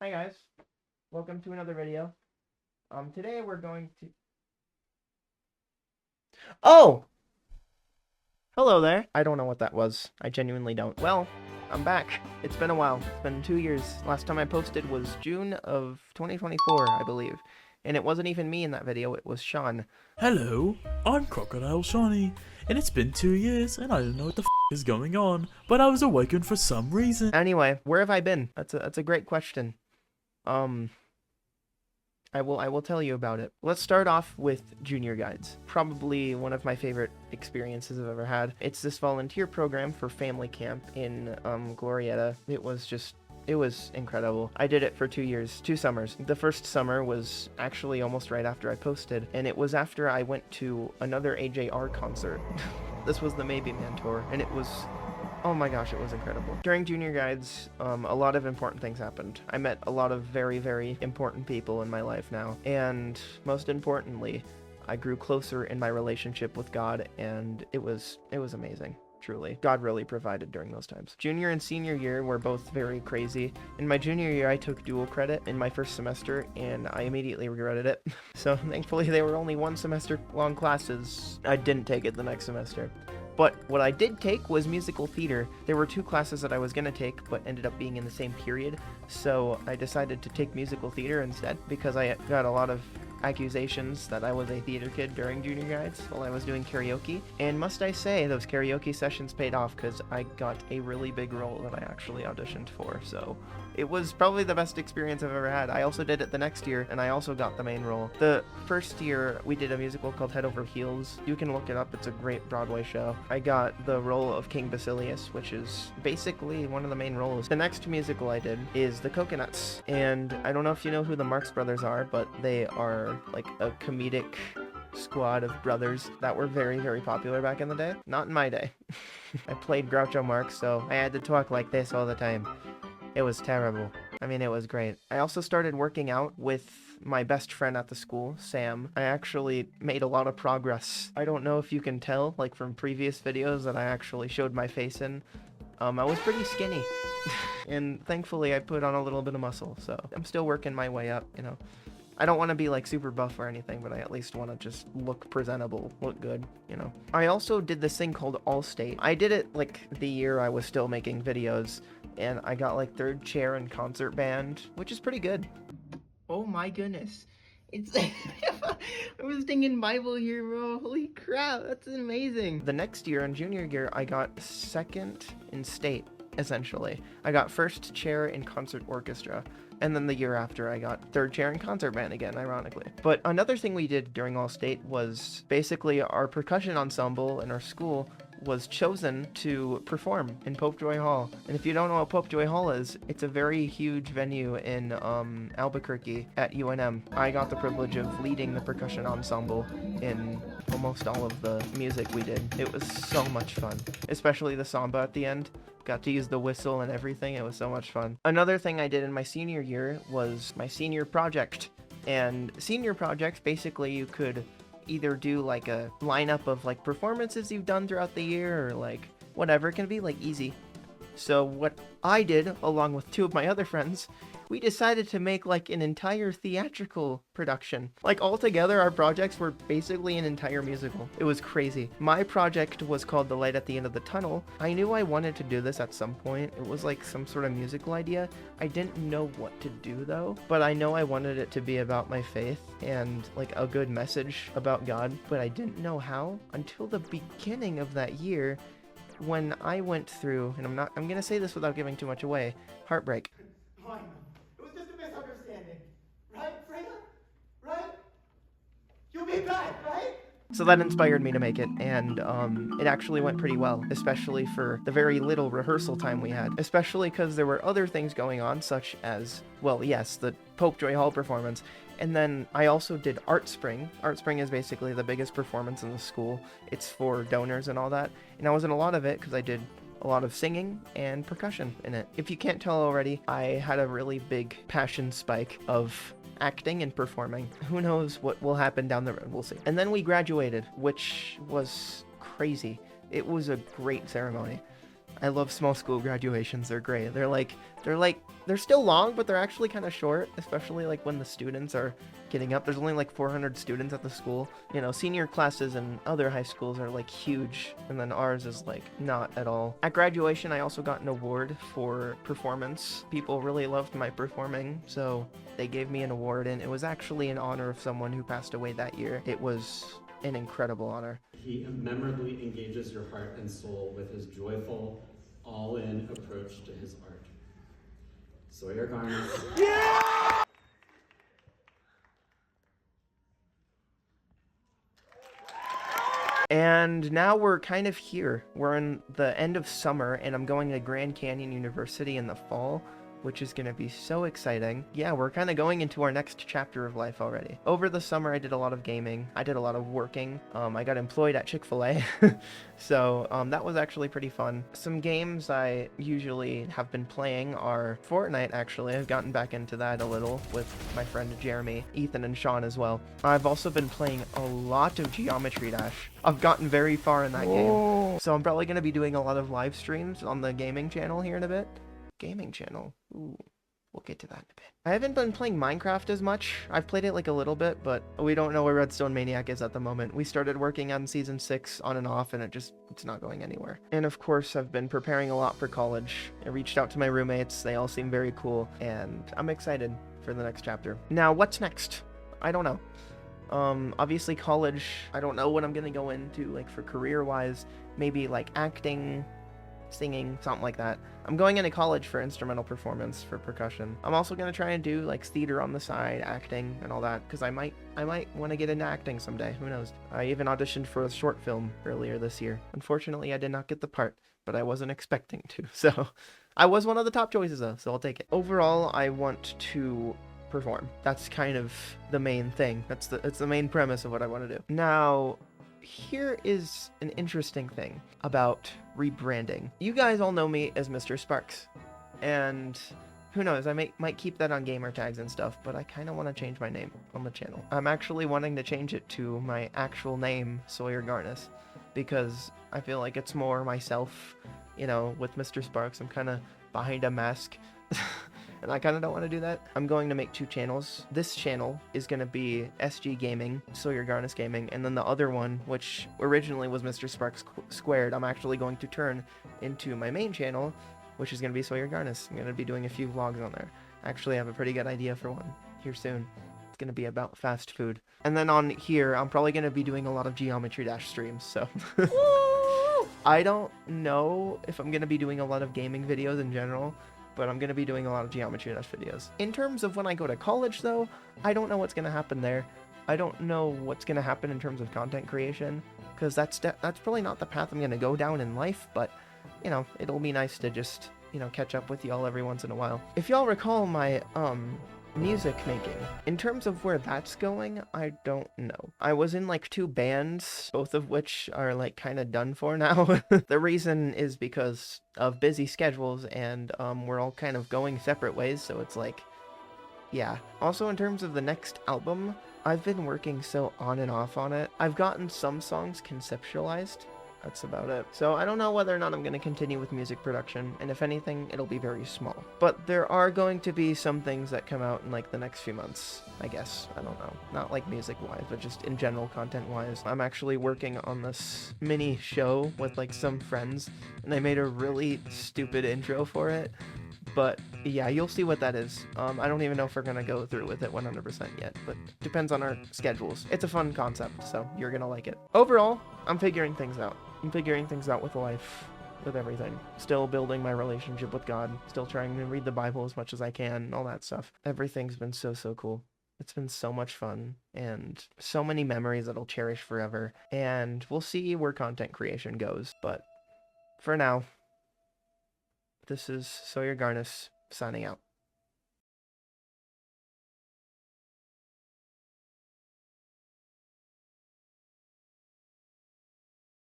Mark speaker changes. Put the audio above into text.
Speaker 1: Hi guys, welcome to another video. Today we're going to... Oh! Hello there. I don't know what that was. I genuinely don't. Well, I'm back. It's been a while. It's been 2 years. Last time I posted was June of 2024, I believe. And it wasn't even me in that video, it was Sean.
Speaker 2: Hello, I'm Crocodile Shawnee, and it's been 2 years and I don't know what the is going on, but I was awakened for some reason.
Speaker 1: Anyway, where have I been? That's a great question. I will tell you about it. Let's start off with Junior Guides. Probably one of my favorite experiences I've ever had. It's this volunteer program for family camp in Glorieta. It was incredible. I did it for 2 years, 2 summers. The first summer was actually almost right after I posted, and it was after I went to another AJR concert. This was the Maybe Man tour, and it was... oh my gosh, it was incredible. During Junior Guides, a lot of important things happened. I met a lot of very, very important people in my life now, and most importantly, I grew closer in my relationship with God, and it was amazing. Truly. God really provided during those times. Junior and senior year were both very crazy. In my junior year, I took dual credit in my first semester, and I immediately regretted it. So thankfully, they were only 1 semester long classes. I didn't take it the next semester. But what I did take was musical theater. There were 2 classes that I was going to take, but ended up being in the same period. So I decided to take musical theater instead, because I got a lot of accusations that I was a theater kid during Junior Guides while I was doing karaoke. And must I say, those karaoke sessions paid off, because I got a really big role that I actually auditioned for. So it was probably the best experience I've ever had. I also did it the next year, and I also got the main role. The first year, we did a musical called Head Over Heels. You can look it up. It's a great Broadway show. I got the role of King Basilius, which is basically one of the main roles. The next musical I did is The Coconuts. And I don't know if you know who the Marx Brothers are, but they are like a comedic squad of brothers that were very, very popular back in the day. Not in my day. I played Groucho Marx, so I had to talk like this all the time. It was terrible. I mean, it was great. I also started working out with my best friend at the school, Sam. I actually made a lot of progress. I don't know if you can tell, like from previous videos that I actually showed my face in. I was pretty skinny. And thankfully I put on a little bit of muscle, so I'm still working my way up, you know. I don't want to be like super buff or anything, but I at least want to just look presentable, look good, you know. I also did this thing called All-State. I did it like the year I was still making videos, and I got like 3rd chair in concert band, which is pretty good. Oh my goodness. It's I was thinking Bible here, bro. Holy crap, that's amazing. The next year, in junior year, I got 2nd in state, essentially. I got 1st chair in concert orchestra. And then the year after, I got 3rd chair in concert band again, ironically. But another thing we did during All-State was basically our percussion ensemble in our school was chosen to perform in Pope Joy Hall. And if you don't know what Pope Joy Hall is, it's a very huge venue in Albuquerque at UNM. I got the privilege of leading the percussion ensemble in almost all of the music we did. It was so much fun, especially the samba at the end. Got to use the whistle and everything. It was so much fun. Another thing I did in my senior year was my senior project. And senior projects, basically you could either do like a lineup of like performances you've done throughout the year, or like whatever. It can be like easy. So what I did, along with 2 of my other friends, we decided to make like an entire theatrical production. Like altogether, our projects were basically an entire musical. It was crazy. My project was called The Light at the End of the Tunnel. I knew I wanted to do this at some point. It was like some sort of musical idea. I didn't know what to do though, but I know I wanted it to be about my faith and like a good message about God, but I didn't know how until the beginning of that year, when I went through, and I'm gonna say this without giving too much away, heartbreak.
Speaker 3: Oh, I know. It was just a misunderstanding. Right, Freya? Right? You'll be back, right?
Speaker 1: So that inspired me to make it, and it actually went pretty well, especially for the very little rehearsal time we had, especially because there were other things going on, such as, well, yes, the Pope Joy Hall performance, and then I also did Art Spring. Art Spring is basically the biggest performance in the school. It's for donors and all that, and I was in a lot of it because I did a lot of singing and percussion in it. If you can't tell already, I had a really big passion spike of acting and performing. Who knows what will happen down the road, we'll see. And then we graduated, which was crazy. It was a great ceremony. I love small school graduations. They're great. They're still long, but they're actually kind of short, especially like when the students are getting up. There's only like 400 students at the school. You know, senior classes in other high schools are like huge, and then ours is like not at all. At graduation, I also got an award for performance. People really loved my performing, so they gave me an award, and it was actually in honor of someone who passed away that year. It was an incredible honor.
Speaker 4: He memorably engages your heart and soul with his joyful, all-in approach to his art. Sawyer Garner.
Speaker 1: And now we're kind of here. We're in the end of summer, and I'm going to Grand Canyon University in the fall, which is going to be so exciting. Yeah, we're kind of going into our next chapter of life already. Over the summer, I did a lot of gaming. I did a lot of working. I got employed at Chick-fil-A, so that was actually pretty fun. Some games I usually have been playing are Fortnite, actually. I've gotten back into that a little with my friend Jeremy, Ethan, and Sean as well. I've also been playing a lot of Geometry Dash. I've gotten very far in that game. So I'm probably going to be doing a lot of live streams on the gaming channel here in a bit. Gaming channel. Ooh, we'll get to that in a bit. I haven't been playing Minecraft as much. I've played it like a little bit, but we don't know where Redstone Maniac is at the moment. We started working on Season 6 on and off, and it's not going anywhere. And of course, I've been preparing a lot for college. I reached out to my roommates. They all seem very cool, and I'm excited for the next chapter. Now, what's next? I don't know. Obviously college, I don't know what I'm gonna go into, like, for career-wise. Maybe, like, acting, singing, something like that. I'm going into college for instrumental performance for percussion. I'm also gonna try and do like theater on the side, acting and all that, because I might want to get into acting someday. Who knows? I even auditioned for a short film earlier this year. Unfortunately, I did not get the part, but I wasn't expecting to. So I was one of the top choices though, so I'll take it. Overall, I want to perform. That's kind of the main thing. It's the main premise of what I want to do. Now, here is an interesting thing about rebranding. You guys all know me as Mr. Sparks, and who knows, I might keep that on gamer tags and stuff, but I kind of want to change my name on the channel. I'm actually wanting to change it to my actual name, Sawyer Garnus, because I feel like it's more myself. You know, with Mr. Sparks, I'm kind of behind a mask. And I kind of don't want to do that. I'm going to make 2 channels. This channel is going to be SG Gaming, Sawyer Garnus Gaming, and then the other one, which originally was Mr. Sparks Squared, I'm actually going to turn into my main channel, which is going to be Sawyer Garnus. I'm going to be doing a few vlogs on there. Actually, I have a pretty good idea for one here soon. It's going to be about fast food. And then on here, I'm probably going to be doing a lot of Geometry Dash streams, so... I don't know if I'm going to be doing a lot of gaming videos in general, but I'm going to be doing a lot of Geometry Dash videos. In terms of when I go to college, though, I don't know what's going to happen there. I don't know what's going to happen in terms of content creation, because that's probably not the path I'm going to go down in life, but, you know, it'll be nice to just, you know, catch up with y'all every once in a while. If y'all recall my, music making, in terms of where that's going, I don't know. I was in like 2 bands, both of which are like kind of done for now. The reason is because of busy schedules, and we're all kind of going separate ways, so it's like, yeah. Also, in terms of the next album, I've been working so on and off on it. I've gotten some songs conceptualized. That's about it. So I don't know whether or not I'm going to continue with music production, and if anything, it'll be very small. But there are going to be some things that come out in like the next few months, I guess. I don't know. Not like music-wise, but just in general content-wise. I'm actually working on this mini show with like some friends, and I made a really stupid intro for it. But yeah, you'll see what that is. I don't even know if we're gonna go through with it 100% yet, but depends on our schedules. It's a fun concept, so you're gonna like it. Overall, I'm figuring things out. I'm figuring things out with life, with everything. Still building my relationship with God. Still trying to read the Bible as much as I can, all that stuff. Everything's been so cool. It's been so much fun, and so many memories that I'll cherish forever. And we'll see where content creation goes, but for now, this is Sawyer Garnus signing out.